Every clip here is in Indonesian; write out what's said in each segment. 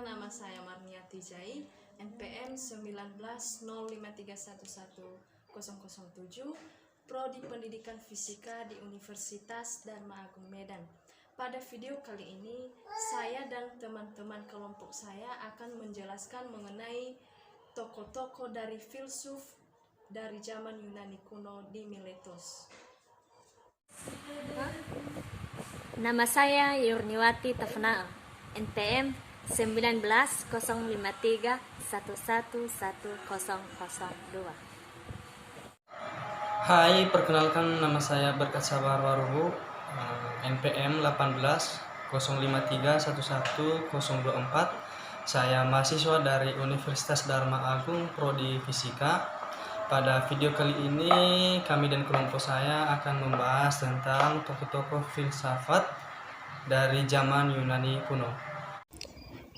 nama saya Marniati Jai, NPM 1905311007, Prodi Pendidikan Fisika di Universitas Dharma Agung Medan. Pada video kali ini, saya dan teman-teman kelompok saya akan menjelaskan mengenai tokoh-tokoh dari filsuf dari zaman Yunani kuno di Miletos. Nama saya Yurniwati Tafna, NPM 190531111002. Hai, perkenalkan nama saya Berkat Sabar Warubu, NPM 18 053111024. Saya mahasiswa dari Universitas Dharma Agung, Prodi Fisika. Pada video kali ini, kami dan kelompok saya akan membahas tentang tokoh-tokoh filsafat dari zaman Yunani kuno.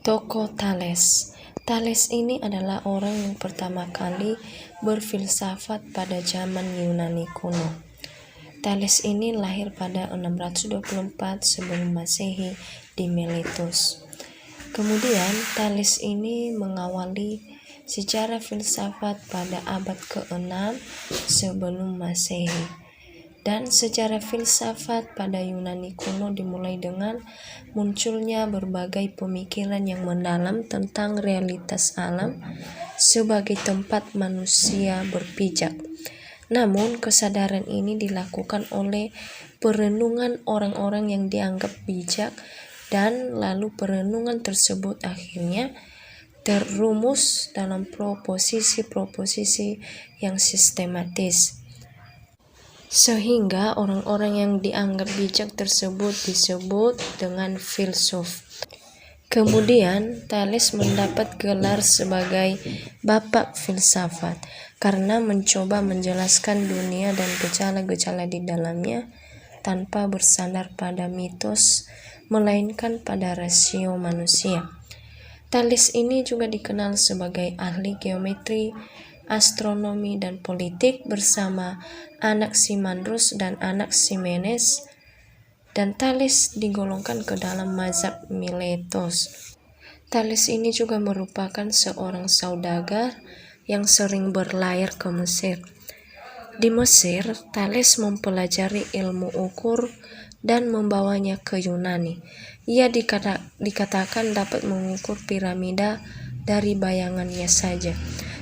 Tokoh Thales. Thales ini adalah orang yang pertama kali berfilsafat pada zaman Yunani kuno. Thales ini lahir pada 624 sebelum Masehi di Miletos. Kemudian Thales ini mengawali sejarah filsafat pada abad ke-6 sebelum Masehi. Dan sejarah filsafat pada Yunani kuno dimulai dengan munculnya berbagai pemikiran yang mendalam tentang realitas alam sebagai tempat manusia berpijak. Namun, kesadaran ini dilakukan oleh perenungan orang-orang yang dianggap bijak, dan lalu perenungan tersebut akhirnya terrumus dalam proposisi-proposisi yang sistematis. Sehingga orang-orang yang dianggap bijak tersebut disebut dengan filsuf. Kemudian Thales mendapat gelar sebagai Bapak Filsafat karena mencoba menjelaskan dunia dan gejala-gejala di dalamnya tanpa bersandar pada mitos, melainkan pada rasio manusia. Thales ini juga dikenal sebagai ahli geometri, astronomi, dan politik bersama Anaximandros dan Anaximenes, dan Thales digolongkan ke dalam mazhab Miletos. Thales ini juga merupakan seorang saudagar yang sering berlayar ke Mesir. Di Mesir, Thales mempelajari ilmu ukur dan membawanya ke Yunani. Ia dikatakan dapat mengukur piramida dari bayangannya saja.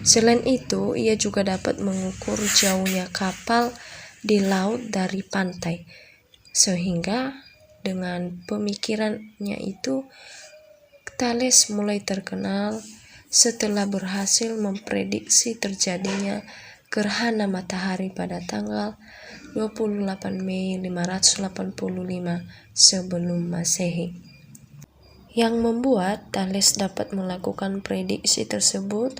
Selain itu, ia juga dapat mengukur jauhnya kapal di laut dari pantai. Sehingga dengan pemikirannya itu, Thales mulai terkenal setelah berhasil memprediksi terjadinya gerhana matahari pada tanggal 28 Mei 585 sebelum Masehi. Yang membuat Thales dapat melakukan prediksi tersebut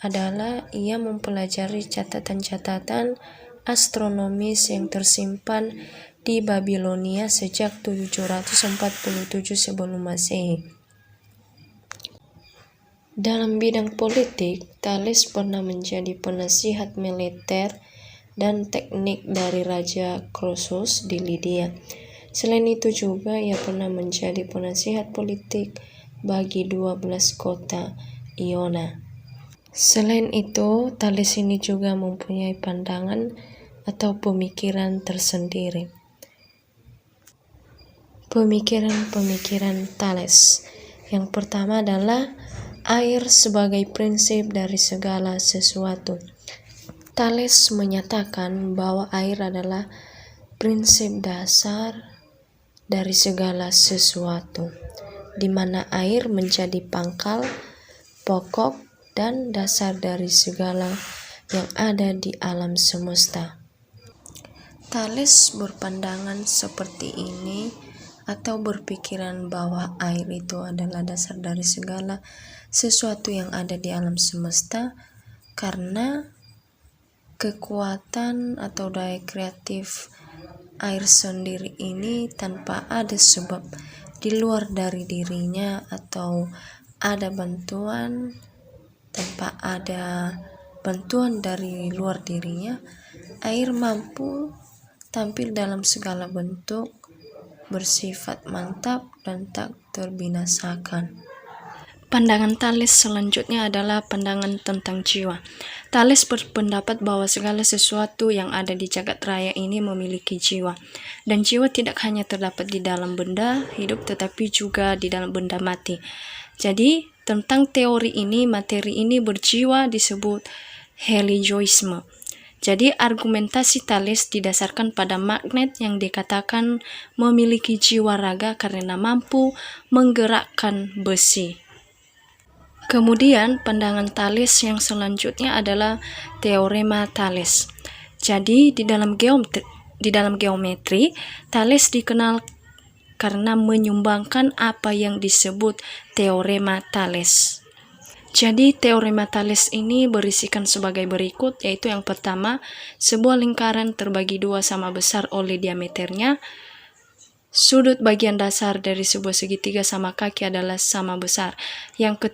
adalah ia mempelajari catatan-catatan astronomis yang tersimpan di Babilonia sejak 747 sebelum Masehi. Dalam bidang politik, Thales pernah menjadi penasihat militer dan teknik dari Raja Croesus di Lydia. Selain itu juga ia pernah menjadi penasihat politik bagi 12 kota Iona. Selain itu, Thales ini juga mempunyai pandangan atau pemikiran tersendiri. Pemikiran Thales. Yang pertama adalah air sebagai prinsip dari segala sesuatu. Thales menyatakan bahwa air adalah prinsip dasar dari segala sesuatu, di mana air menjadi pangkal, pokok, dan dasar dari segala yang ada di alam semesta. Thales berpandangan seperti ini atau berpikiran bahwa air itu adalah dasar dari segala sesuatu yang ada di alam semesta karena kekuatan atau daya kreatif air sendiri ini tanpa ada sebab di luar dari dirinya atau ada bantuan tanpa ada bantuan dari luar dirinya, air mampu tampil dalam segala bentuk, bersifat mantap dan tak terbinasakan. Pandangan Thales selanjutnya adalah pandangan tentang jiwa. Thales berpendapat bahwa segala sesuatu yang ada di jagat raya ini memiliki jiwa. Dan jiwa tidak hanya terdapat di dalam benda hidup tetapi juga di dalam benda mati. Jadi, tentang teori ini, materi ini berjiwa disebut helioisme. Jadi, argumentasi Thales didasarkan pada magnet yang dikatakan memiliki jiwa raga karena mampu menggerakkan besi. Kemudian, pandangan Thales yang selanjutnya adalah teorema Thales. Jadi, di dalam geometri, Thales dikenal karena menyumbangkan apa yang disebut teorema Thales. Jadi, teorema Thales ini berisikan sebagai berikut, yaitu yang pertama, sebuah lingkaran terbagi dua sama besar oleh diameternya. Sudut bagian dasar dari sebuah segitiga sama kaki adalah sama besar. Yang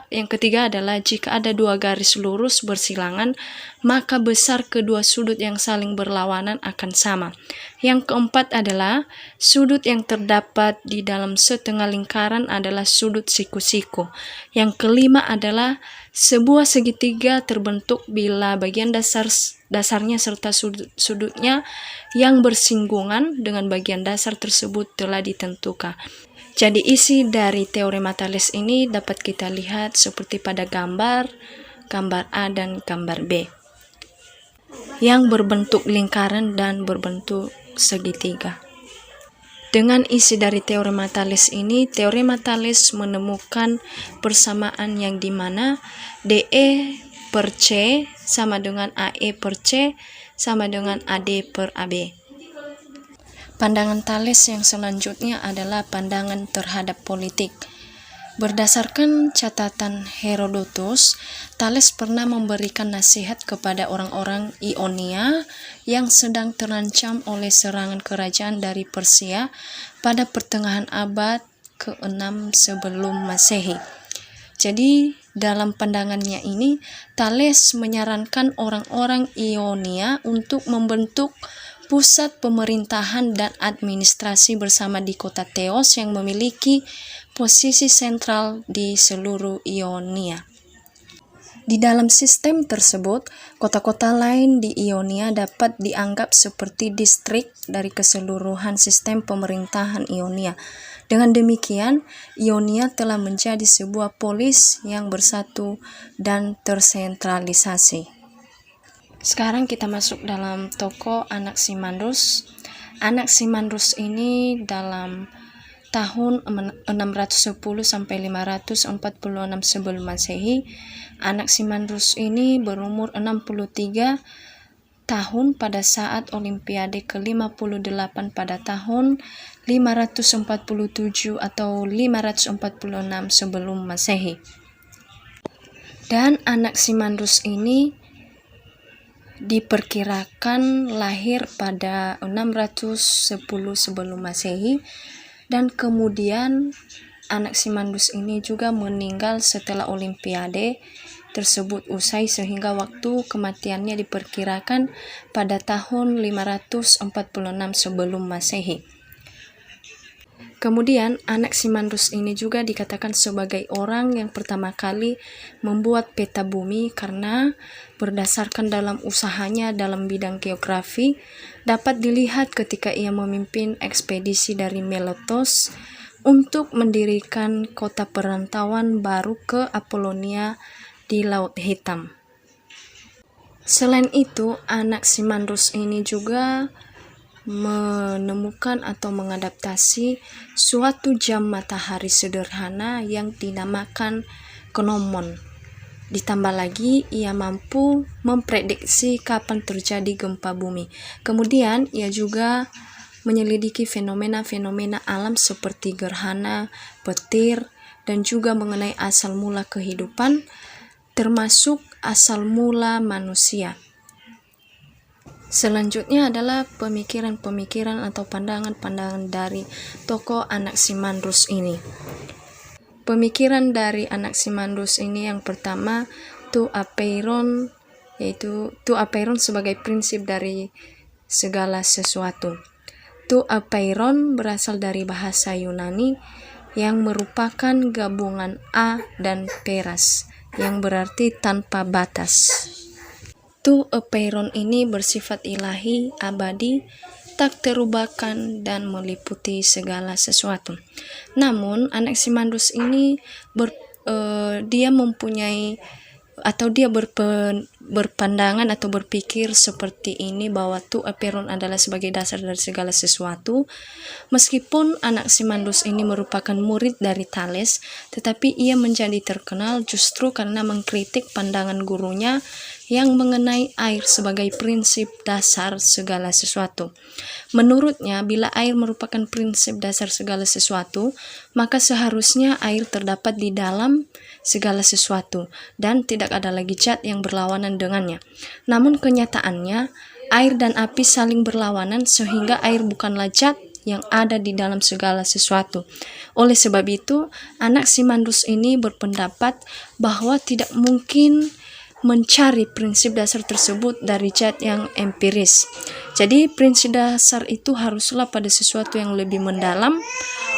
ketiga adalah jika ada dua garis lurus bersilangan, maka besar kedua sudut yang saling berlawanan akan sama. Yang keempat adalah sudut yang terdapat di dalam setengah lingkaran adalah sudut siku-siku. Yang kelima adalah sebuah segitiga terbentuk bila bagian dasarnya serta sudutnya yang bersinggungan dengan bagian dasar tersebut telah ditentukan. Jadi isi dari teorema Thales ini dapat kita lihat seperti pada gambar A dan gambar B yang berbentuk lingkaran dan berbentuk segitiga. Dengan isi dari teorema Thales ini, teorema Thales menemukan persamaan yang dimana DE per C sama dengan AE per C sama dengan AD per AB. Pandangan Thales yang selanjutnya adalah pandangan terhadap politik. Berdasarkan catatan Herodotus, Thales pernah memberikan nasihat kepada orang-orang Ionia yang sedang terancam oleh serangan kerajaan dari Persia pada pertengahan abad ke-6 sebelum Masehi. Jadi, dalam pandangannya ini, Thales menyarankan orang-orang Ionia untuk membentuk pusat pemerintahan dan administrasi bersama di kota Theos yang memiliki posisi sentral di seluruh Ionia. Di dalam sistem tersebut, kota-kota lain di Ionia dapat dianggap seperti distrik dari keseluruhan sistem pemerintahan Ionia. Dengan demikian, Ionia telah menjadi sebuah polis yang bersatu dan tersentralisasi. Sekarang kita masuk dalam tokoh Anaximandros. Anaximandros ini dalam tahun 610 sampai 546 sebelum Masehi. Anaximandros ini berumur 63 tahun pada saat Olimpiade ke-58 pada tahun 547 atau 546 sebelum Masehi. Dan Anaximandros ini diperkirakan lahir pada 610 sebelum Masehi dan kemudian Anaximandros ini juga meninggal setelah Olimpiade tersebut usai sehingga waktu kematiannya diperkirakan pada tahun 546 sebelum Masehi. Kemudian Anaximandros ini juga dikatakan sebagai orang yang pertama kali membuat peta bumi karena berdasarkan dalam usahanya dalam bidang geografi dapat dilihat ketika ia memimpin ekspedisi dari Miletos untuk mendirikan kota perantauan baru ke Apollonia di Laut Hitam. Selain itu, Anaximandros ini juga menemukan atau mengadaptasi suatu jam matahari sederhana yang dinamakan Knomon. Ditambah lagi, ia mampu memprediksi kapan terjadi gempa bumi. Kemudian, ia juga menyelidiki fenomena-fenomena alam seperti gerhana, petir, dan juga mengenai asal mula kehidupan, termasuk asal mula manusia. Selanjutnya adalah pemikiran-pemikiran atau pandangan-pandangan dari tokoh Anaximandros ini. Pemikiran dari Anaximandros ini yang pertama, tu apeiron, yaitu tu apeiron sebagai prinsip dari segala sesuatu. Tu apeiron berasal dari bahasa Yunani yang merupakan gabungan A dan peras, yang berarti tanpa batas. Tu apeiron ini bersifat ilahi, abadi, tak terubahkan dan meliputi segala sesuatu. Namun Anaximandros ini dia mempunyai atau dia berpandangan atau berpikir seperti ini, bahwa tu apeiron adalah sebagai dasar dari segala sesuatu. Meskipun Anaximandros ini merupakan murid dari Thales, tetapi ia menjadi terkenal justru karena mengkritik pandangan gurunya yang mengenai air sebagai prinsip dasar segala sesuatu. Menurutnya, bila air merupakan prinsip dasar segala sesuatu, maka seharusnya air terdapat di dalam segala sesuatu dan tidak ada lagi zat yang berlawanan dengannya. Namun kenyataannya, air dan api saling berlawanan sehingga air bukanlah zat yang ada di dalam segala sesuatu. Oleh sebab itu, Anaximandros ini berpendapat bahwa tidak mungkin mencari prinsip dasar tersebut dari zat yang empiris. Jadi prinsip dasar itu haruslah pada sesuatu yang lebih mendalam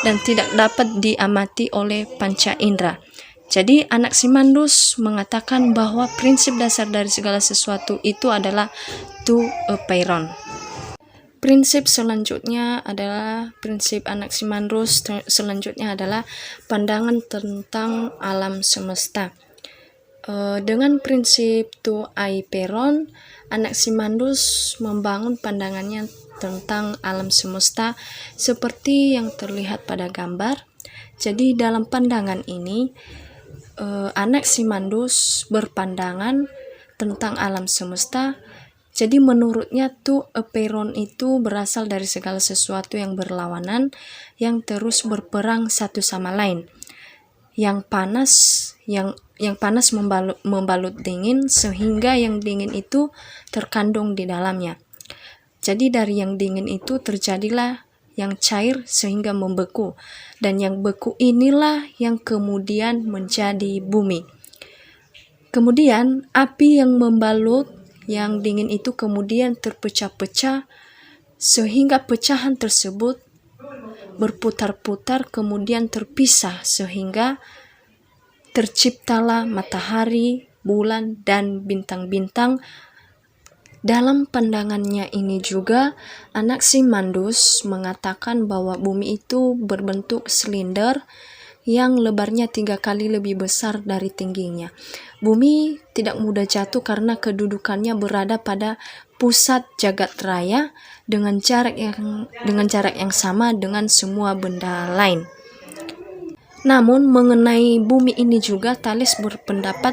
dan tidak dapat diamati oleh panca indera. Jadi Anaximandros mengatakan bahwa prinsip dasar dari segala sesuatu itu adalah tu apeiron. Prinsip selanjutnya adalah prinsip Anaximandros selanjutnya adalah pandangan tentang alam semesta. Dengan prinsip tu apeiron, Anaximandros membangun pandangannya tentang alam semesta seperti yang terlihat pada gambar. Jadi dalam pandangan ini, Anaximandros berpandangan tentang alam semesta. Jadi menurutnya tu apeiron itu berasal dari segala sesuatu yang berlawanan, yang terus berperang satu sama lain. Yang panas membalut dingin, sehingga yang dingin itu terkandung di dalamnya. Jadi dari yang dingin itu terjadilah yang cair sehingga membeku, dan yang beku inilah yang kemudian menjadi bumi. Kemudian api yang membalut yang dingin itu kemudian terpecah-pecah sehingga pecahan tersebut berputar-putar kemudian terpisah sehingga terciptalah matahari, bulan, dan bintang-bintang. Dalam pandangannya ini juga, Anaximandros mengatakan bahwa bumi itu berbentuk silinder yang lebarnya 3 kali lebih besar dari tingginya. Bumi tidak mudah jatuh karena kedudukannya berada pada pusat jagat raya dengan jarak yang sama dengan semua benda lain. Namun mengenai bumi ini juga Thales berpendapat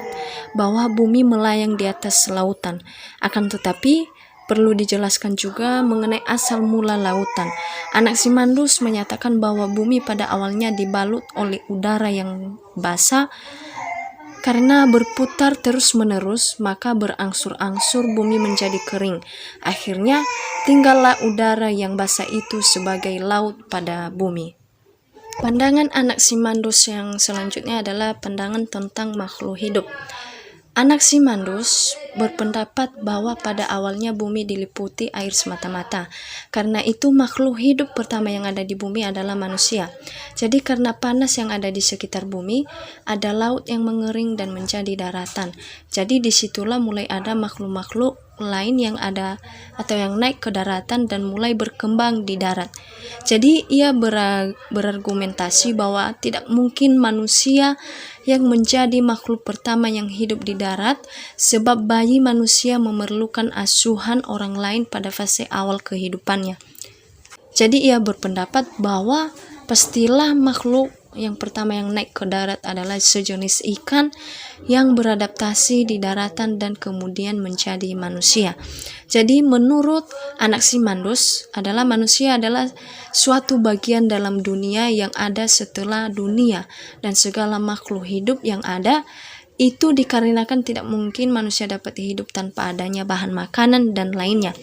bahwa bumi melayang di atas lautan. Akan tetapi perlu dijelaskan juga mengenai asal mula lautan. Anaximandros menyatakan bahwa bumi pada awalnya dibalut oleh udara yang basah. Karena berputar terus-menerus, maka berangsur-angsur bumi menjadi kering. Akhirnya tinggallah udara yang basah itu sebagai laut pada bumi. Pandangan Anaximandros yang selanjutnya adalah pandangan tentang makhluk hidup. Anaximandros berpendapat bahwa pada awalnya bumi diliputi air semata-mata. Karena itu makhluk hidup pertama yang ada di bumi adalah manusia. Jadi karena panas yang ada di sekitar bumi, ada laut yang mengering dan menjadi daratan. Jadi disitulah mulai ada makhluk-makhluk lain yang ada atau yang naik ke daratan dan mulai berkembang di darat. Jadi ia berargumentasi bahwa tidak mungkin manusia yang menjadi makhluk pertama yang hidup di darat, sebab bayi manusia memerlukan asuhan orang lain pada fase awal kehidupannya. Jadi ia berpendapat bahwa pastilah makhluk yang pertama yang naik ke darat adalah sejenis ikan yang beradaptasi di daratan dan kemudian menjadi manusia. Jadi menurut Anaximandros adalah manusia adalah suatu bagian dalam dunia yang ada setelah dunia, dan segala makhluk hidup yang ada itu dikarenakan tidak mungkin manusia dapat hidup tanpa adanya bahan makanan dan lainnya.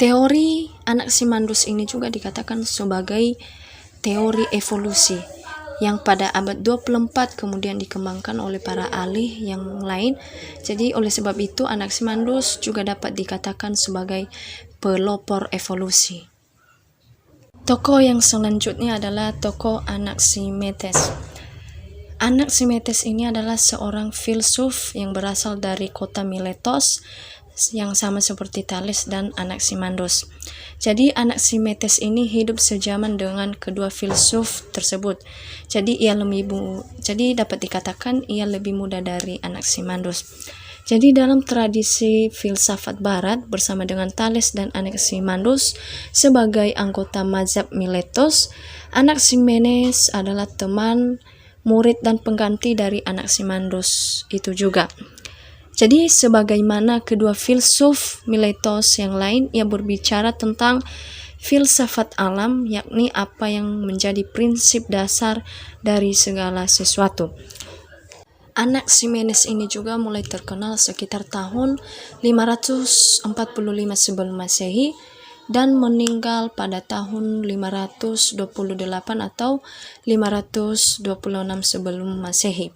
Teori Anaximandros ini juga dikatakan sebagai teori evolusi yang pada abad 24 kemudian dikembangkan oleh para ahli yang lain. Jadi oleh sebab itu Anaximandros juga dapat dikatakan sebagai pelopor evolusi. Tokoh yang selanjutnya adalah tokoh Anaximedes. Anaximedes ini adalah seorang filsuf yang berasal dari kota Miletos yang sama seperti Thales dan Anaximandos. Jadi Anaximedes ini hidup sejaman dengan kedua filsuf tersebut. Jadi dapat dikatakan ia lebih muda dari Anaximandos. Jadi dalam tradisi filsafat barat bersama dengan Thales dan Anaximandos sebagai anggota mazhab Miletos, Anaximenes adalah teman, murid dan pengganti dari Anaximandos itu juga. Jadi sebagaimana kedua filsuf Miletos yang lain, ia berbicara tentang filsafat alam, yakni apa yang menjadi prinsip dasar dari segala sesuatu. Anaximenes ini juga mulai terkenal sekitar tahun 545 sebelum Masehi dan meninggal pada tahun 528 atau 526 sebelum Masehi.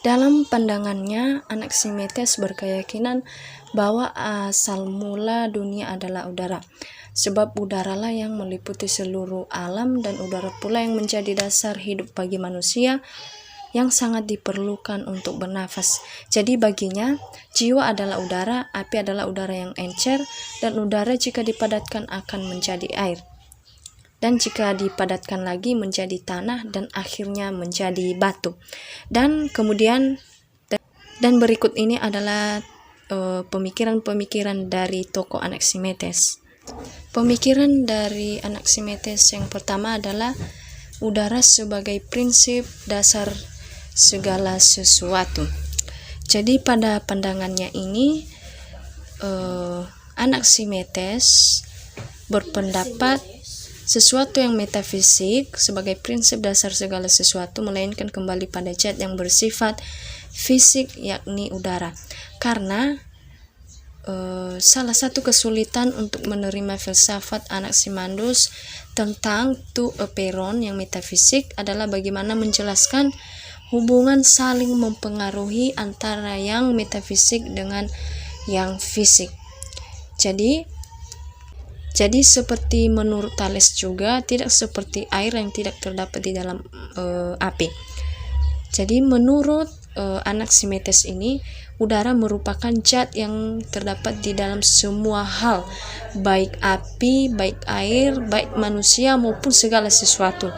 Dalam pandangannya, Anaximedes berkeyakinan bahwa asal mula dunia adalah udara, sebab udaralah yang meliputi seluruh alam dan udara pula yang menjadi dasar hidup bagi manusia yang sangat diperlukan untuk bernafas. Jadi baginya, jiwa adalah udara, api adalah udara yang encer, dan udara jika dipadatkan akan menjadi air. Dan jika dipadatkan lagi menjadi tanah dan akhirnya menjadi batu. Dan kemudian, dan berikut ini adalah pemikiran-pemikiran dari tokoh Anaximedes. Pemikiran dari Anaximedes yang pertama adalah udara sebagai prinsip dasar segala sesuatu. Jadi pada pandangannya ini Anaximedes berpendapat sesuatu yang metafisik sebagai prinsip dasar segala sesuatu melainkan kembali pada zat yang bersifat fisik, yakni udara. Karena salah satu kesulitan untuk menerima filsafat Anaximandos tentang to apeiron yang metafisik adalah bagaimana menjelaskan hubungan saling mempengaruhi antara yang metafisik dengan yang fisik. Jadi seperti menurut Thales juga, tidak seperti air yang tidak terdapat di dalam api. Jadi menurut Anaximedes ini, udara merupakan zat yang terdapat di dalam semua hal, baik api, baik air, baik manusia maupun segala sesuatu.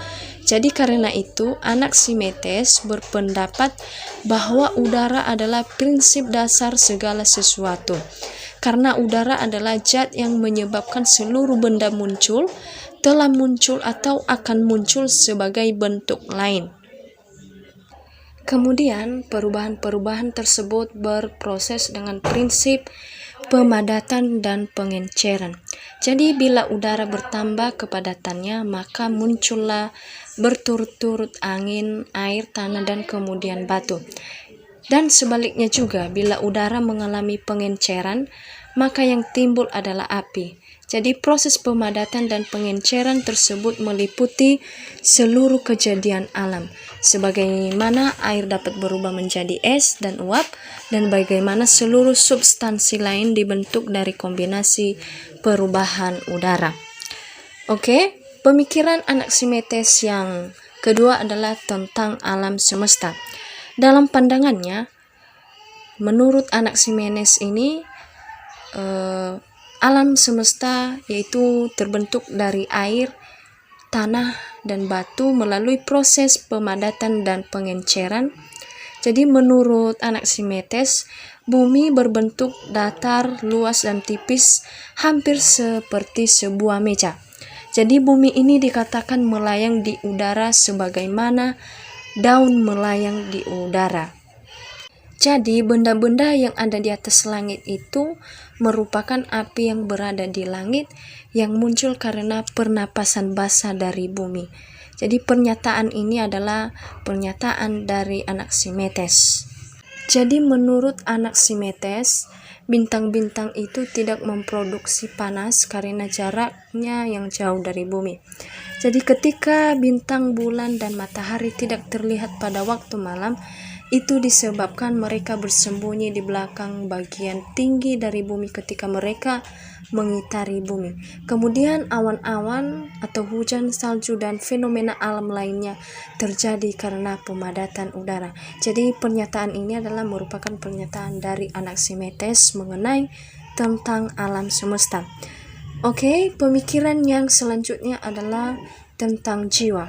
Jadi karena itu Anaximedes berpendapat bahwa udara adalah prinsip dasar segala sesuatu. Karena udara adalah zat yang menyebabkan seluruh benda muncul, telah muncul atau akan muncul sebagai bentuk lain. Kemudian perubahan-perubahan tersebut berproses dengan prinsip pemadatan dan pengenceran. Jadi bila udara bertambah kepadatannya, maka muncullah berturut-turut angin, air, tanah, dan kemudian batu. Dan sebaliknya juga, bila udara mengalami pengenceran, maka yang timbul adalah api. Jadi proses pemadatan dan pengenceran tersebut meliputi seluruh kejadian alam, sebagaimana air dapat berubah menjadi es dan uap, dan bagaimana seluruh substansi lain dibentuk dari kombinasi perubahan udara. Oke, pemikiran Anaximedes yang kedua adalah tentang alam semesta. Dalam pandangannya, menurut Anaximedes ini, alam semesta yaitu terbentuk dari air, tanah, dan batu melalui proses pemadatan dan pengenceran. Jadi menurut Anaximedes, bumi berbentuk datar, luas, dan tipis, hampir seperti sebuah meja. Jadi bumi ini dikatakan melayang di udara sebagaimana daun melayang di udara. Jadi benda-benda yang ada di atas langit itu merupakan api yang berada di langit yang muncul karena pernapasan basa dari bumi. Jadi pernyataan ini adalah pernyataan dari Anaximedes. Jadi menurut Anaximedes, bintang-bintang itu tidak memproduksi panas karena jaraknya yang jauh dari bumi. Jadi ketika bintang, bulan, dan matahari tidak terlihat pada waktu malam, Itu disebabkan mereka bersembunyi di belakang bagian tinggi dari bumi ketika mereka mengitari bumi. Kemudian awan-awan atau hujan salju dan fenomena alam lainnya terjadi karena pemadatan udara. Jadi pernyataan ini adalah merupakan pernyataan dari Anaximenes mengenai tentang alam semesta. Oke, pemikiran yang selanjutnya adalah tentang jiwa.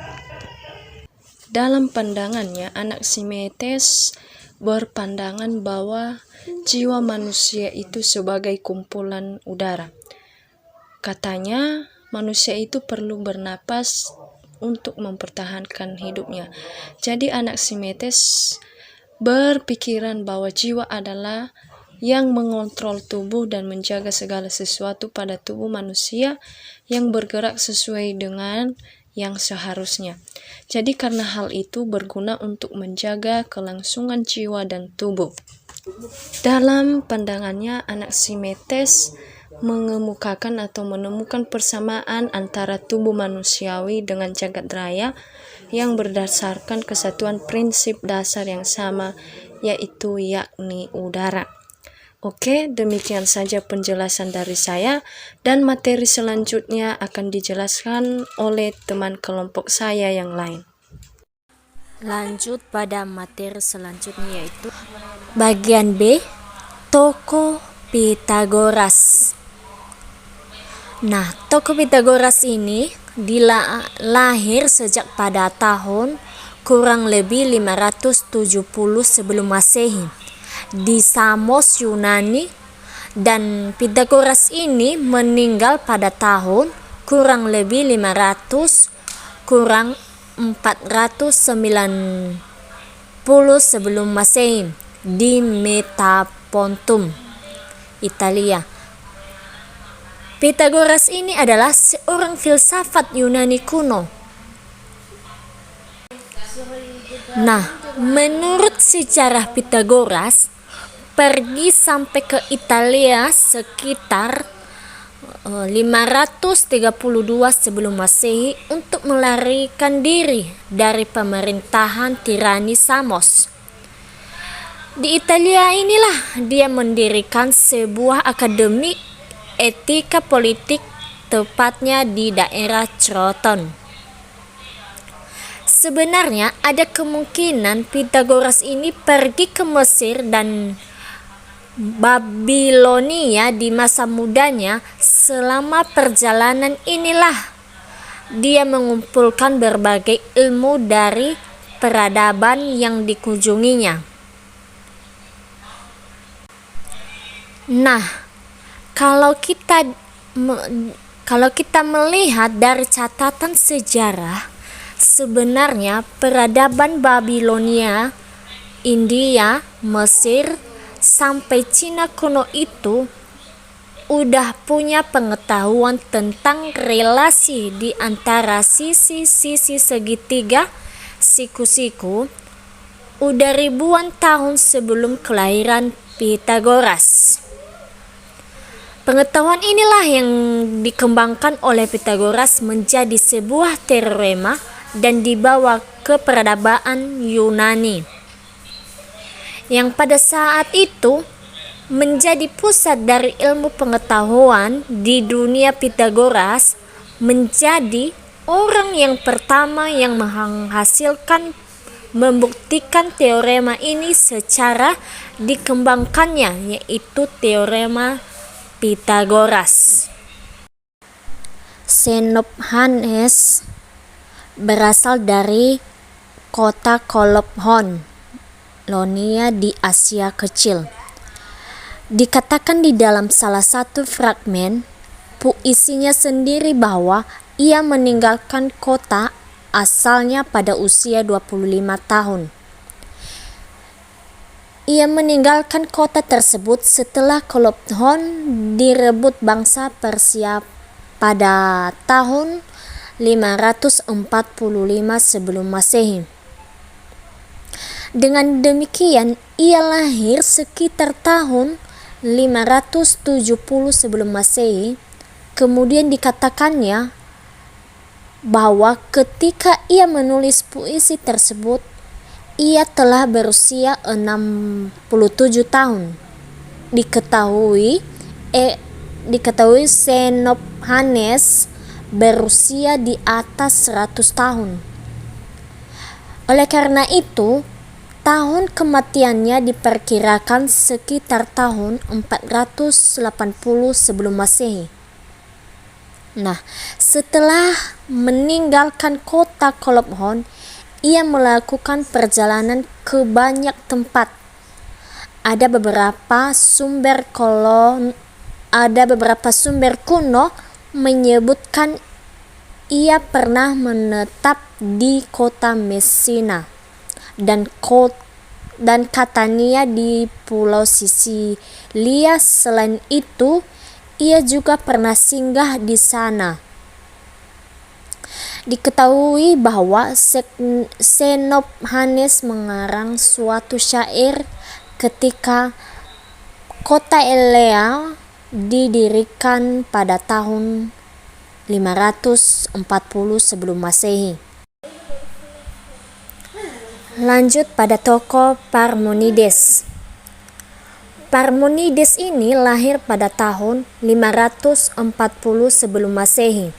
Dalam pandangannya, Anaximenes berpandangan bahwa jiwa manusia itu sebagai kumpulan udara. Katanya, manusia itu perlu bernapas untuk mempertahankan hidupnya. Jadi Anaximenes berpikiran bahwa jiwa adalah yang mengontrol tubuh dan menjaga segala sesuatu pada tubuh manusia yang bergerak sesuai dengan yang seharusnya. Jadi karena hal itu berguna untuk menjaga kelangsungan jiwa dan tubuh. Dalam pandangannya, Anaximenes mengemukakan atau menemukan persamaan antara tubuh manusiawi dengan jagat raya yang berdasarkan kesatuan prinsip dasar yang sama, yaitu yakni udara. Oke, demikian saja penjelasan dari saya, dan materi selanjutnya akan dijelaskan oleh teman kelompok saya yang lain. Lanjut pada materi selanjutnya, yaitu bagian B, tokoh Pythagoras. Nah, tokoh Pythagoras ini lahir sejak pada tahun kurang lebih 570 sebelum Masehi di Samos, Yunani, dan Pythagoras ini meninggal pada tahun kurang lebih 490 sebelum Masehi di Metapontum, Italia. Pythagoras ini adalah seorang filsafat Yunani kuno. Nah, menurut sejarah Pythagoras pergi sampai ke Italia sekitar 532 sebelum Masehi untuk melarikan diri dari pemerintahan tirani Samos. Di Italia inilah dia mendirikan sebuah akademi etika politik, tepatnya di daerah Croton. Sebenarnya ada kemungkinan Pythagoras ini pergi ke Mesir dan Babilonia di masa mudanya. Selama perjalanan inilah dia mengumpulkan berbagai ilmu dari peradaban yang dikunjunginya. Nah, kalau kita melihat dari catatan sejarah, sebenarnya peradaban Babilonia, India, Mesir, sampai Cina kuno itu udah punya pengetahuan tentang relasi di antara sisi-sisi segitiga siku-siku udah ribuan tahun sebelum kelahiran Pythagoras. Pengetahuan inilah yang dikembangkan oleh Pythagoras menjadi sebuah teorema dan dibawa ke peradaban Yunani, yang pada saat itu menjadi pusat dari ilmu pengetahuan di dunia. Pythagoras menjadi orang yang pertama yang membuktikan teorema ini secara dikembangkannya, yaitu teorema Pythagoras. Xenophanes berasal dari kota Kolophon, Ionia di Asia Kecil. Dikatakan di dalam salah satu fragmen puisinya sendiri bahwa ia meninggalkan kota asalnya pada usia 25 tahun. Ia meninggalkan kota tersebut setelah Kolophon direbut bangsa Persia pada tahun 545 sebelum Masehi. Dengan demikian, ia lahir sekitar tahun 570 sebelum Masehi. Kemudian dikatakannya bahwa ketika ia menulis puisi tersebut, ia telah berusia 67 tahun. Diketahui Xenophanes berusia di atas 100 tahun. Oleh karena itu, tahun kematiannya diperkirakan sekitar tahun 480 sebelum Masehi. Nah, setelah meninggalkan kota Kolophon, ia melakukan perjalanan ke banyak tempat. Ada beberapa sumber kuno menyebutkan ia pernah menetap di kota Messina dan Catania di Pulau Sisilia. Selain itu, ia juga pernah singgah di sana. Diketahui bahwa Xenophanes mengarang suatu syair ketika kota Elea didirikan pada tahun 540 sebelum Masehi. Lanjut pada tokoh Parmenides. Parmenides ini lahir pada tahun 540 sebelum Masehi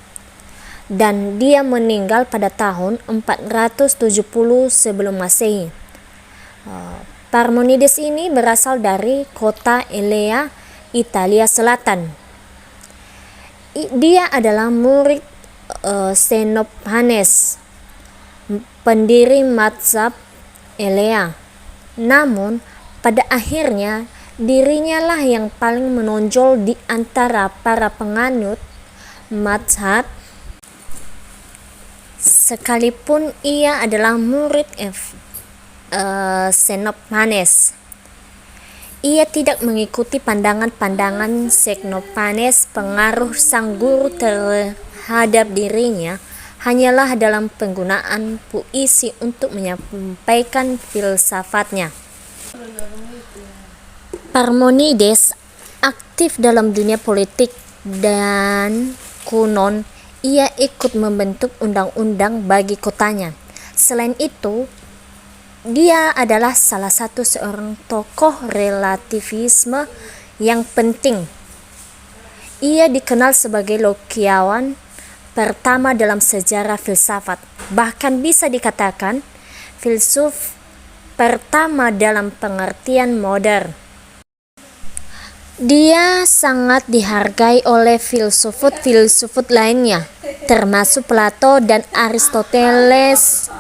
dan dia meninggal pada tahun 470 sebelum Masehi. Parmenides ini berasal dari kota Elea, Italia Selatan. Dia adalah murid Xenophanes, pendiri mazhab Elea. Namun, pada akhirnya dirinya lah yang paling menonjol di antara para penganut mazhab, sekalipun ia adalah murid Xenophanes. Ia tidak mengikuti pandangan-pandangan Xenophanes. Pengaruh sang guru terhadap dirinya hanyalah dalam penggunaan puisi untuk menyampaikan filsafatnya. Parmenides aktif dalam dunia politik dan konon ia ikut membentuk undang-undang bagi kotanya. Selain itu, dia adalah salah satu seorang tokoh relativisme yang penting. Ia dikenal sebagai logiawan pertama dalam sejarah filsafat. Bahkan bisa dikatakan filsuf pertama dalam pengertian modern. Dia sangat dihargai oleh filsuf lainnya, termasuk Plato dan Aristoteles.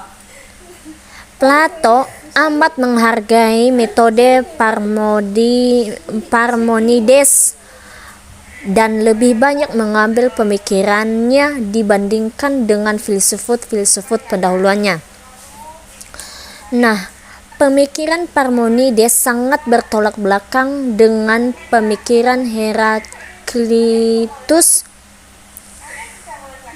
Plato amat menghargai metode Parmenides dan lebih banyak mengambil pemikirannya dibandingkan dengan filsuf pendahuluannya. Nah, pemikiran Parmenides sangat bertolak belakang dengan pemikiran Heraklitus.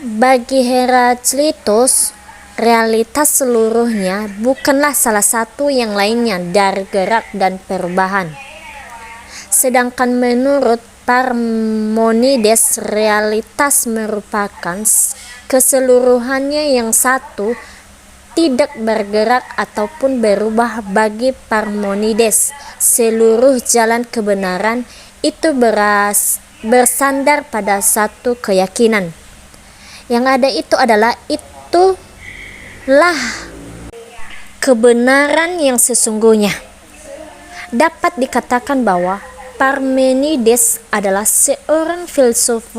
Bagi Heraklitus, realitas seluruhnya bukanlah salah satu yang lainnya dari gerak dan perubahan. Sedangkan menurut Parmenides, realitas merupakan keseluruhannya yang satu, tidak bergerak ataupun berubah. Bagi Parmenides, seluruh jalan kebenaran itu bersandar pada satu keyakinan. Yang ada itu adalah kebenaran yang sesungguhnya. Dapat dikatakan bahwa Parmenides adalah seorang filsuf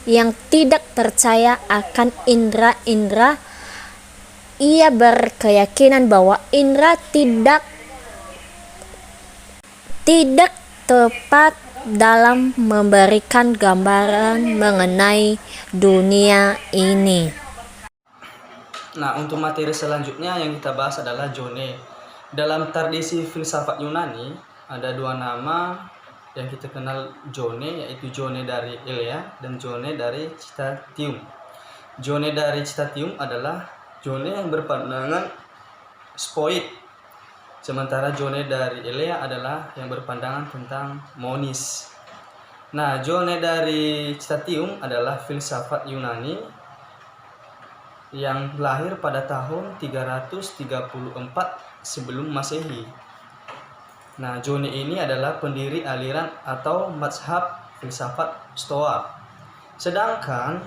yang tidak percaya akan indra-indra. Ia berkeyakinan bahwa indra tidak tepat dalam memberikan gambaran mengenai dunia ini. Nah, untuk materi selanjutnya yang kita bahas adalah Jone. Dalam tradisi filsafat Yunani, ada dua nama yang kita kenal Jone, yaitu Jone dari Elea dan Jone dari Citatium. Jone dari Citatium adalah Jone yang berpandangan Stoik, sementara Jone dari Elea adalah yang berpandangan tentang monis. Nah, Jone dari Citatium adalah filsafat Yunani yang lahir pada tahun 334 sebelum Masehi. Nah, Jone ini adalah pendiri aliran atau mazhab filsafat Stoa. Sedangkan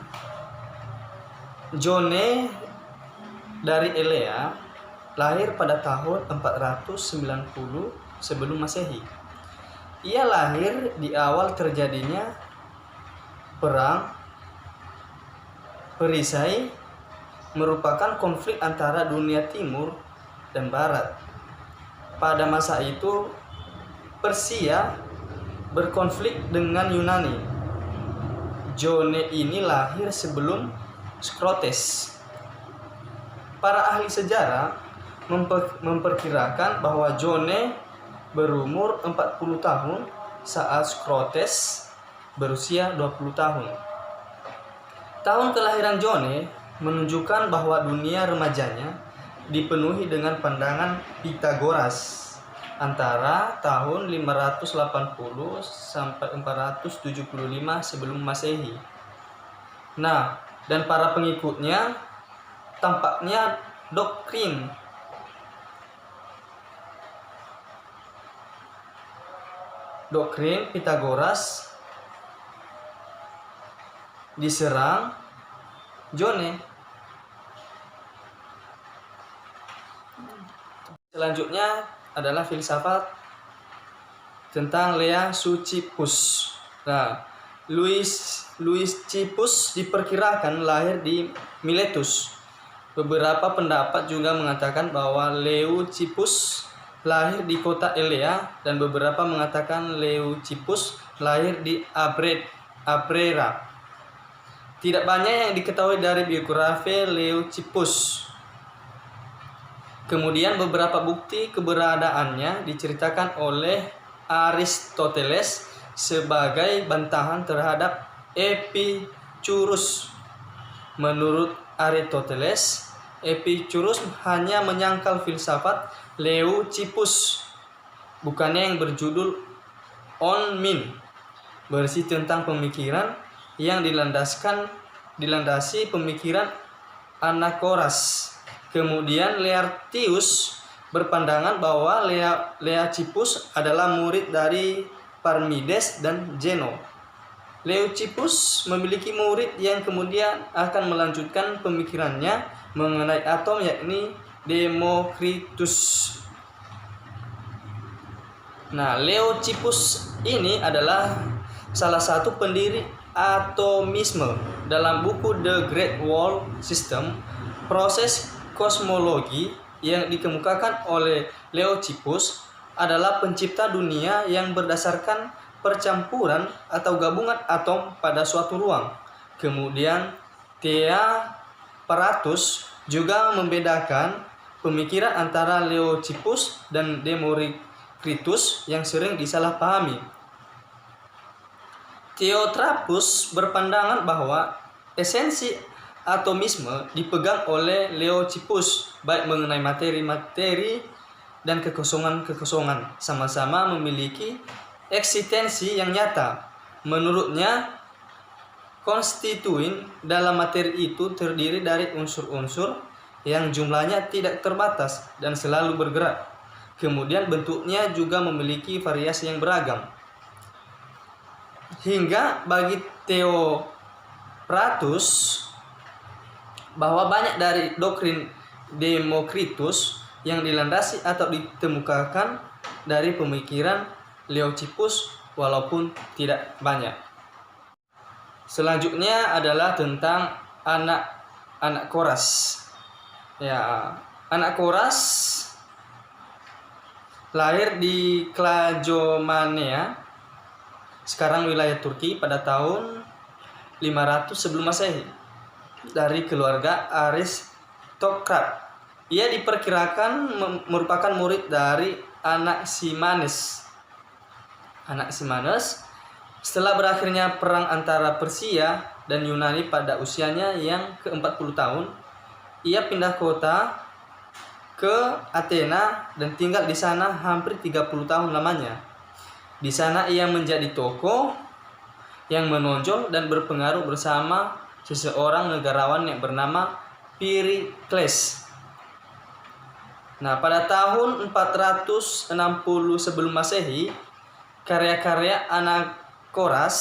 Jone dari Elea lahir pada tahun 490 sebelum Masehi. Ia lahir di awal terjadinya perang perisai, merupakan konflik antara dunia timur dan barat. Pada masa itu Persia berkonflik dengan Yunani. Jone ini lahir sebelum Skrotes. Para ahli sejarah memperkirakan bahwa Jone berumur 40 tahun saat Skrotes berusia 20 tahun. Tahun kelahiran Jone menunjukkan bahwa dunia remajanya dipenuhi dengan pandangan Pitagoras antara tahun 580 sampai 475 sebelum Masehi. Nah, dan para pengikutnya tampaknya doktrin Pitagoras diserang Jone. Selanjutnya adalah filsafat tentang Lea Sucippus. Nah, Louis Cipus diperkirakan lahir di Miletus. Beberapa pendapat juga mengatakan bahwa Leucippus lahir di kota Elea dan beberapa mengatakan Leucippus lahir di Abrera. Tidak banyak yang diketahui dari biografi Leucippus. Kemudian beberapa bukti keberadaannya diceritakan oleh Aristoteles sebagai bantahan terhadap Epicurus. Menurut Aristoteles, Epicurus hanya menyangkal filsafat Leucippus, bukannya yang berjudul On Min, berisi tentang pemikiran yang dilandasi pemikiran Anaxagoras. Kemudian Laertius berpandangan bahwa Leucippus adalah murid dari Parmenides dan Zeno. Leucippus memiliki murid yang kemudian akan melanjutkan pemikirannya mengenai atom, yakni Democritus. Nah, Leucippus ini adalah salah satu pendiri atomisme. Dalam buku The Great Wall System, proses kosmologi yang dikemukakan oleh Leucippus adalah pencipta dunia yang berdasarkan percampuran atau gabungan atom pada suatu ruang. Kemudian Theoparatus juga membedakan pemikiran antara Leucippus dan Democritus yang sering disalahpahami. Theoparatus berpandangan bahwa esensi atomisme dipegang oleh Leucippus, baik mengenai materi-materi dan kekosongan-kekosongan sama-sama memiliki eksistensi yang nyata. Menurutnya, konstituen dalam materi itu terdiri dari unsur-unsur yang jumlahnya tidak terbatas dan selalu bergerak. Kemudian bentuknya juga memiliki variasi yang beragam. Hingga bagi Theoparatus bahwa banyak dari doktrin Democritus yang dilandasi atau ditemukakan dari pemikiran Leucippus, walaupun tidak banyak. Selanjutnya adalah tentang Anaxagoras. Ya, Anaxagoras lahir di Klajomania, sekarang wilayah Turki, pada tahun 500 sebelum Masehi, dari keluarga aristokrat. Ia diperkirakan merupakan murid dari Anaximenes. Setelah berakhirnya perang antara Persia dan Yunani pada usianya yang ke-40 tahun, ia pindah kota ke Athena dan tinggal di sana hampir 30 tahun lamanya. Di sana ia menjadi tokoh yang menonjol dan berpengaruh bersama seseorang negarawan yang bernama Perikles. Nah, pada tahun 460 sebelum Masehi, karya-karya Anaxagoras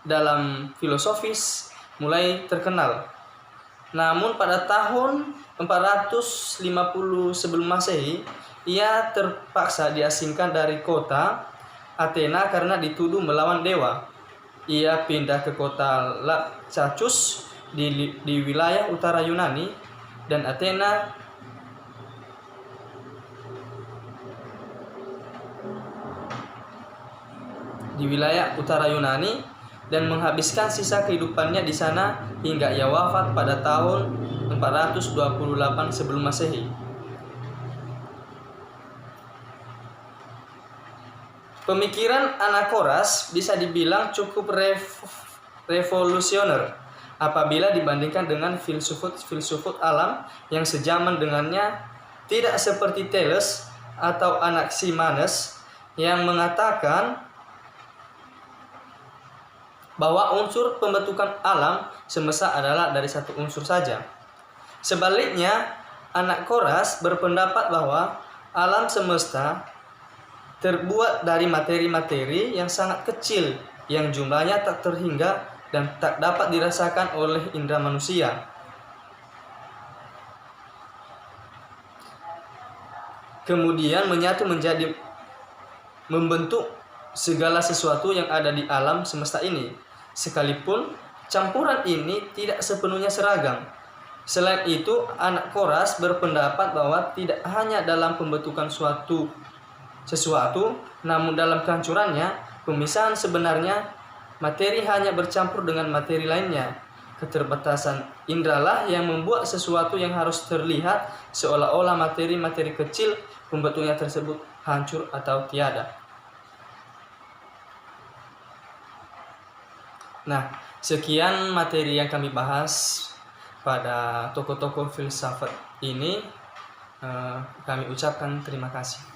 dalam filosofis mulai terkenal. Namun pada tahun 450 sebelum Masehi, ia terpaksa diasingkan dari kota Athena karena dituduh melawan dewa. Ia pindah ke kota Lampsacus di wilayah utara Yunani, dan Athena dan menghabiskan sisa kehidupannya di sana hingga ia wafat pada tahun 428 sebelum Masehi. Pemikiran Anaxagoras bisa dibilang cukup revolusioner apabila dibandingkan dengan filsufat alam yang sejaman dengannya, tidak seperti Thales atau Anaximenes yang mengatakan bahwa unsur pembentukan alam semesta adalah dari satu unsur saja. Sebaliknya, Anaxagoras berpendapat bahwa alam semesta terbuat dari materi-materi yang sangat kecil yang jumlahnya tak terhingga dan tak dapat dirasakan oleh indera manusia. Kemudian menyatu menjadi membentuk segala sesuatu yang ada di alam semesta ini. Sekalipun campuran ini tidak sepenuhnya seragam. Selain itu, Anaxagoras berpendapat bahwa tidak hanya dalam pembentukan sesuatu, namun dalam kehancurannya, pemisahan sebenarnya, materi hanya bercampur dengan materi lainnya. Keterbatasan indralah yang membuat sesuatu yang harus terlihat seolah-olah materi-materi kecil pembentuknya tersebut hancur atau tiada. Nah, sekian materi yang kami bahas pada tokoh-tokoh filsafat ini. Kami ucapkan terima kasih.